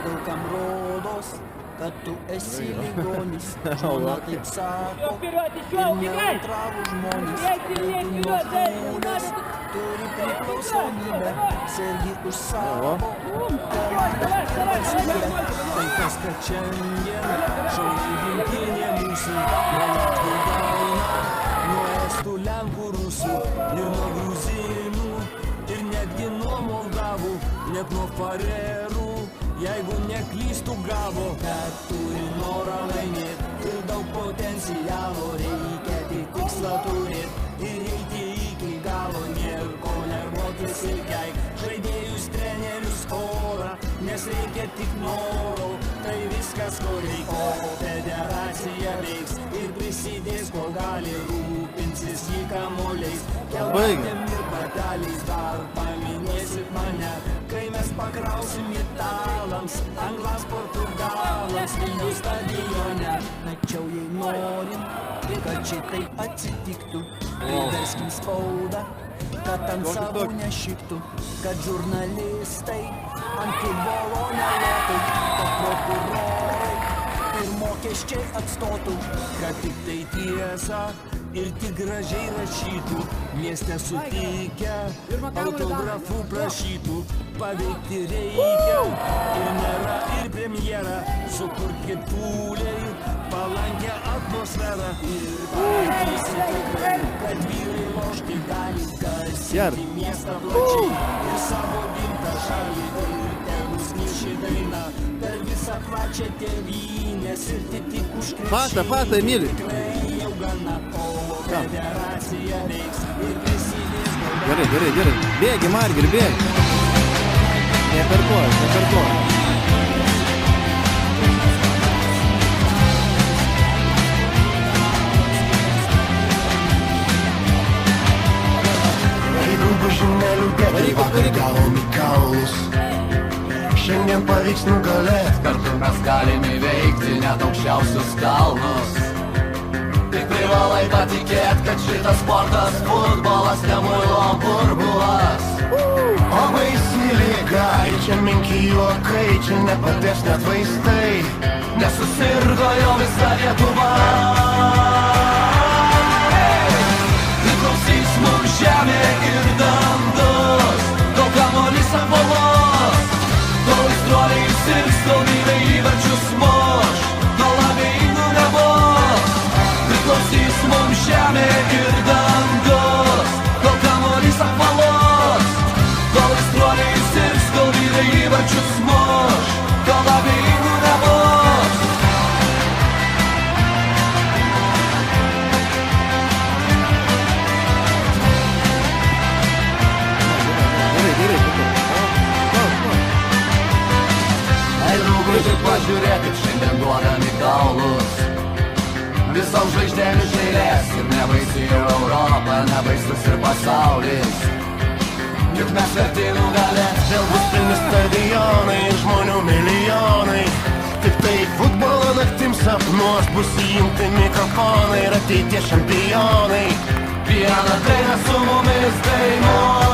daug kam rodos, kad tu esi ligonis, žmona taip sako, ir neutralų žmonės, jeigu nuo žmonės turi priklausomybę, sergi už savo, tai kas, kad šiandien šaukų gimtinė mūsų, Latvių gauna nuo estų, lenkų, rusų ir nuo gruzinų, ir netgi nuo moldavų, net nuo farerų, jeigu neklystų gavo, kad turi norą laimėt ir daug potencialo, reikia tik tikslą turėt ir eiti iki galo, nėr ko nervuotis ir keik žaidėjus, trenerius, orą, nes reikia tik noro, tai viskas ko reikia, federacija veiks ir prisidės, ko gali, rūpinsis jį kamuoliais, kelbatėm ir bateliais, dar paminėsit mane, kai mes pakrausim italams, anglas, portugalams, Vilniaus stadione. Tačiau jei norim, kad šitai atsitiktų, priverskim spaudą, kad ant savų nešiktų, kad žurnalistai ant futbolo nelotų, kad prokurorai ir mokesčiai atstotų, kad tik tai tiesa ir tik gražiai rašytų, mieste sutikę autografų prašytų, paveikti reikia ir nėra ir premjera, sukurkit pūliai palankę atmosferą ir pamatysit tikrai, kad vyrai lošti gali, garsinti miestą plačiai ir savo gimtą šalį, ir tegu skliši daina per visą plačią tėvynės ir tik užkrepšį, tikrai jau gana, o federacija veiks ir prisidės. Gerai, bėgi, Margeri, bėgi. Neperkuoju. Vakar gavom į kaulus, šiandien pavyks nugalėt, kartu mes galime įveikti net aukščiausius kalnus. Tik privalai patikėt, kad šitas sportas futbolas ne muilo burbulas. O baisi liga, čia menki juokai, čia nepadės net vaistai, Nesusirgo jau visa Lietuva. Priklausys mums žemė ir dangus, kol kamuolys apvalos, kol aistruoliai sirgs, kol vyrai įvarčius muš, kol abejingų nebus. Priklausys mums žemė ir dangus, kol kamuolys apvalos, kol aistruoliai sirgs, kol vyrai įvarčius muš, kol abejingų nebus. Pažiūrėkit, šiandien duodami kaulus visom žvaigždėm iš eilės, ir nebaisi Europą, nebaisus ir pasaulis, juk mes verti nugalėt. Vėl bus pilni stadionai, žmonių milijonai, tik tai futbolo naktim sapnuos, bus įjungti mikrofonai ir ateities čempionai. Vieną dainą su mumis dainuos.